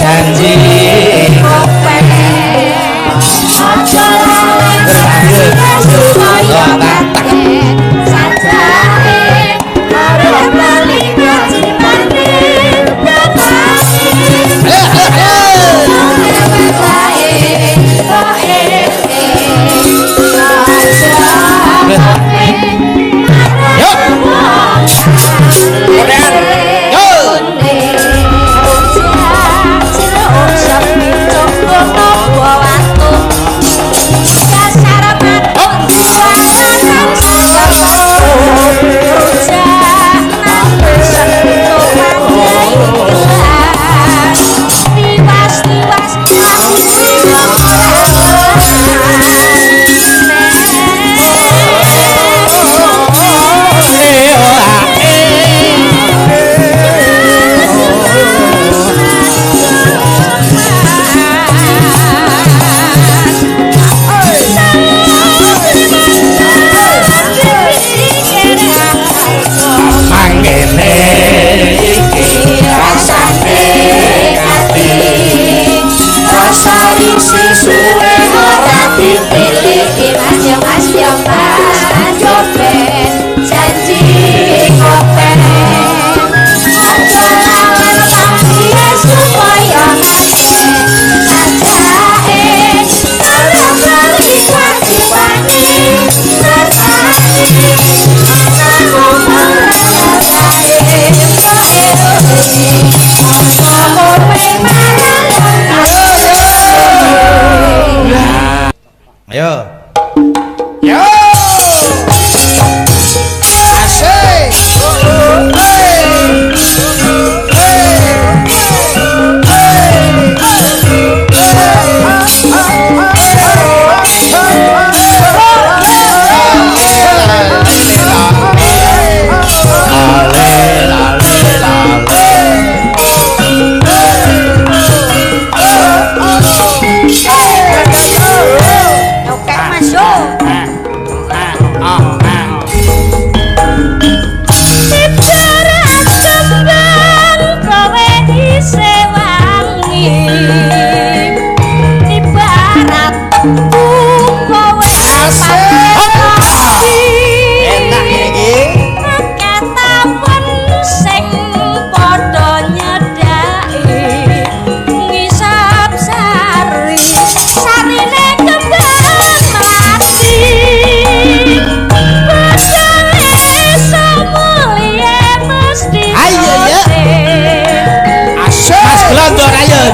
janji kowe aja lali supaya sajake arep bali kacimane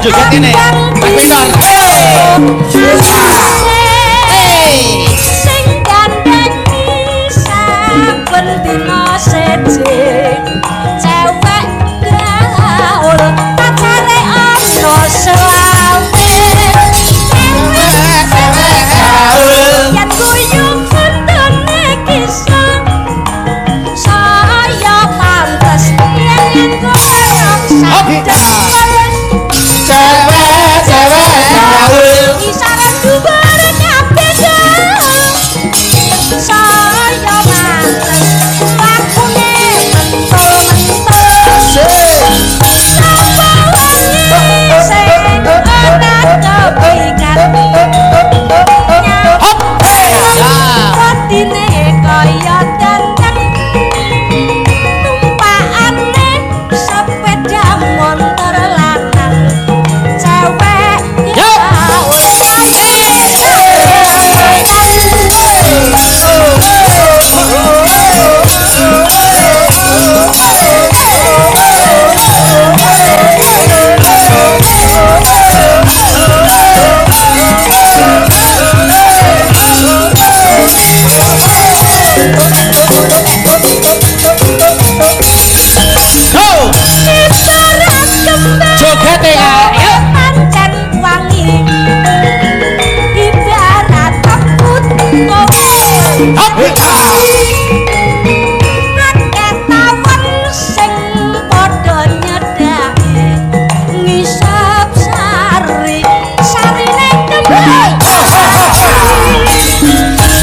joget ini tapi dor sing gandeng saben dina seje cewek gaul pacare ono selawe yen guyu kuntune kisah saya pantes yen kowe isaran dhuwur kabeh saya mantes lakune mentul-mentul sapa wani sing ana kepikat hop patine kaya ganteng tumpakane sepeda motor lanang cewek joget ya pancen wangi ibarat kebut kowe akeh tawon sing padha nyedhaki ngisap sari sarine kembang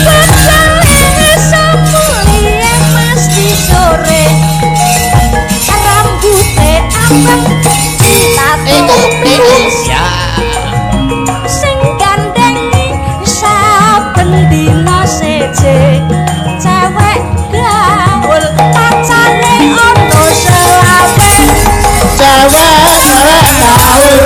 bacane semulie mesti sore rambute abang Ya. sing gandengi saben dina seje cewek gaul pacare ono selawe Cewek gaul.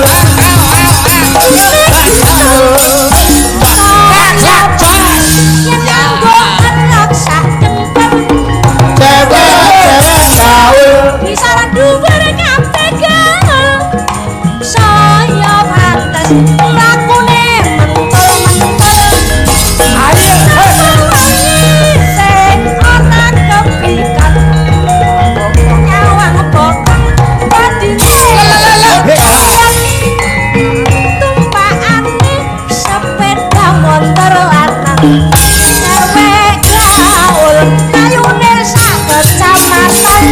bisa dhuwur kabeh gaul saya pantes lakune mentul-mentul ayo sing ana kepikan nyawang bokong dadine tumpakane sepeda motor lanang cewek gaul kayune sak kecamatan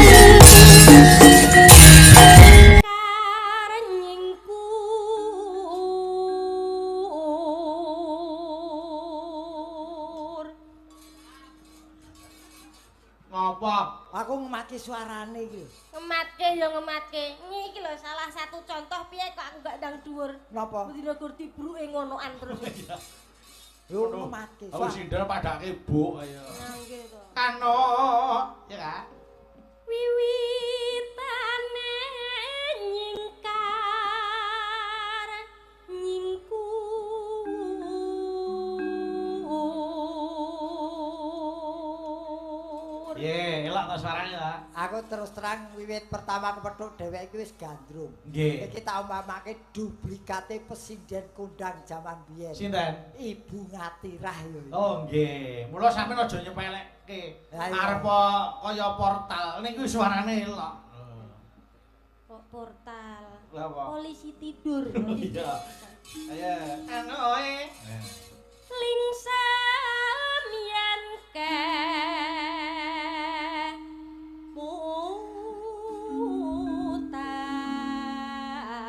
Ngopo? Aku ngematke suarane iki. Ngematke ya ngematke. Iki lho salah satu contoh piye kok aku gak ndang dhuwur. Napa? Dina gur tibruke ngonoan terus. Yo ngematke. Aku sindel padake buk ayo. Nggih to. Kano, ya kan? wiwitane nyingkar nyingkur Ye, elok ta suarane ta? Aku terus terang wiwit pertama kepethuk dhewek iki wis gandrung. Nggih. Iki tak umpamake duplikate pesinden kondang jaman biyen. Sinten? Ibu Ngatirah yo. Oh nggih, mula sampeyan aja nyepelekke. Ha, iya. Arep kaya portal, niku suarane elok. Kok portal. Lah apa? Polisi tidur. Iya. Ayo, anu oe. lingsam yen ke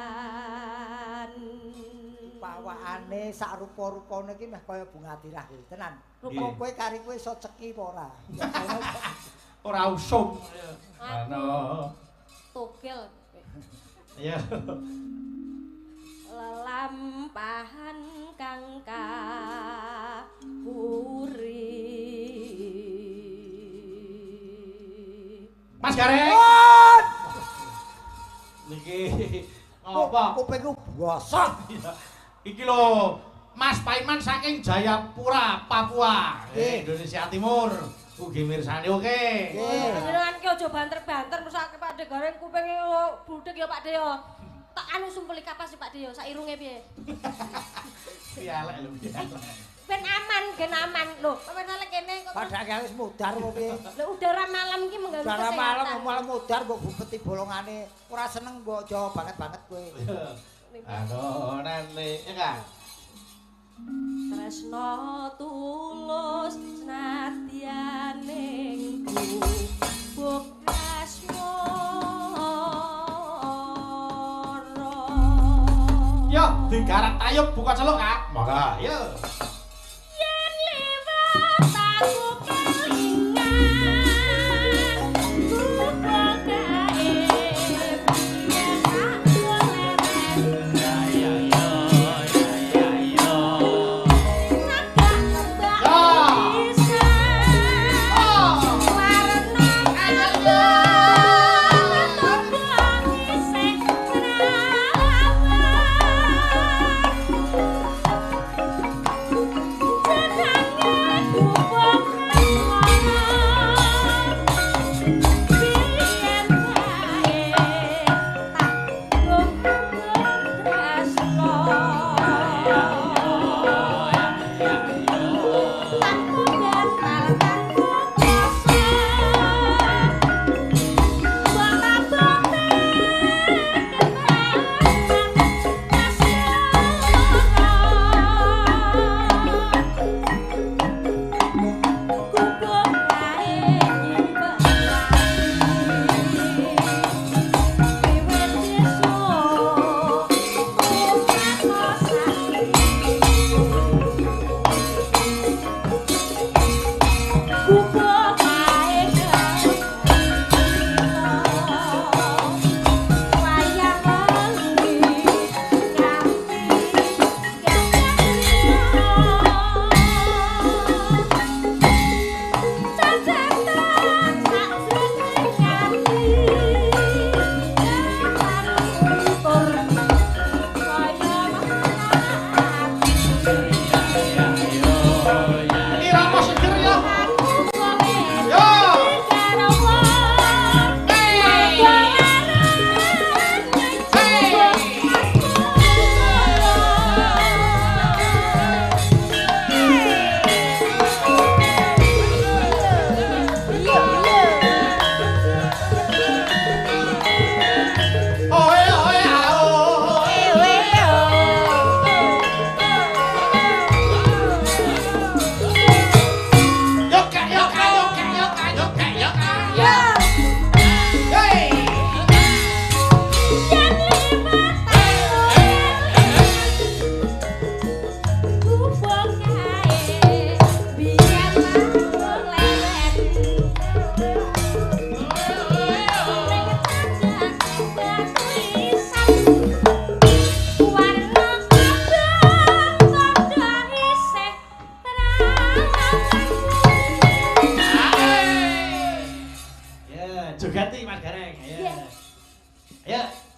mutan Pawakane sak rupa-rupane iki meh kaya Bu Ngatirah iki. Tenan. Rupa Nggih. kowe kari kowe iso ceki apa ora? Ora usum. Anu. Togel. Iya. lelampahan kang kapuri Mas Gareng. Niki ngopo? Kupingku bosok. Iki lho, Mas Paiman saking Jayapura, Papua, Indonesia Timur. Ugi mirsani oke. Jenengan ki aja banter-banter mesake Pak De Gareng kupinge budheg ya Pak De ya. Tak anu sumpeli kapas Pak De ya sak irunge piye. Pialek lho. Ben aman, gen aman. Lho, masalah kene kok Padahal wis mudar kok piye. lho udara malam ki mengganggu Udara kesehatan. malam mudar mbok bupeti bolongane. Ora seneng mbok Jawa banget-banget kowe. Aduh, nene, ya kan? tresno tulus senadyaning bubuk asmara Yo, digarap tayub buka celuk, Kak. Monggo, yo. yen liwat aku kelingan bubuk kae yen aku leren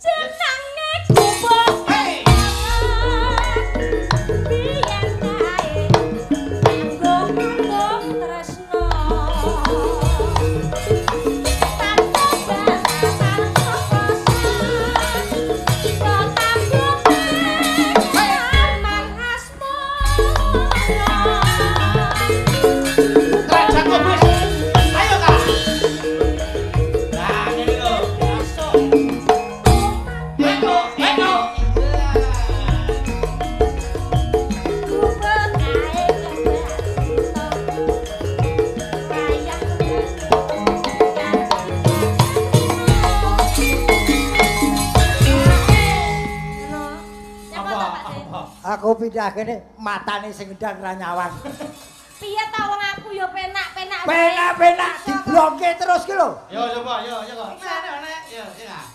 jenenge gubuk Hei. biyen kae kanggo tresno tanpa batas Kerajaan Kobus. Ayo Kak. Nah, ngene lho. Masuk. Eko. Aku pindah kene matane sing ndang ra nyawang. Piye ta wong aku ya penak-penak. Penak-penak diblokke terus ki lho. Yo coba, yo kok. Yo.